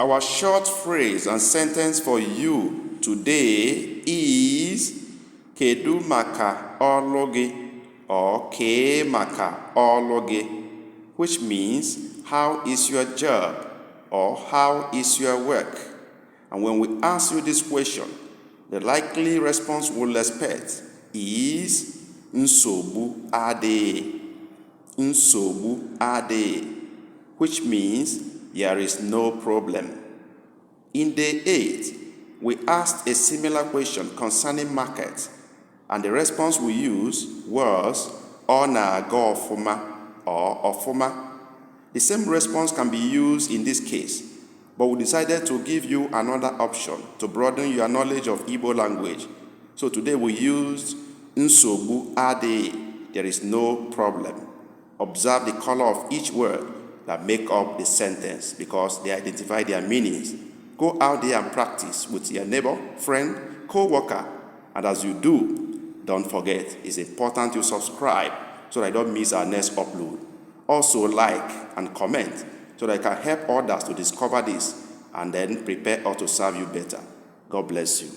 our short phrase and sentence for you today is Kedu maka ọlụ gị or Kee maka ọlụ gị, which means how is your job or how is your work. And when we ask you this question, the likely response we'll expect is Nsogbu adịghị. Nsogbu adịghị, which means there is no problem. In day 8, we asked a similar question concerning market, and the response we used was Ọ na-aga ọfụma or ọfụma. The same response can be used in this case, but we decided to give you another option to broaden your knowledge of Igbo language. So today we used Nsogbu adịghị, there is no problem. Observe the color of each word that make up the sentence because they identify their meanings. Go out there and practice with your neighbor, friend, co-worker, and as you do, don't forget, it's important you subscribe so that you don't miss our next upload. Also like and comment so that I can help others to discover this and then prepare us to serve you better. God bless you.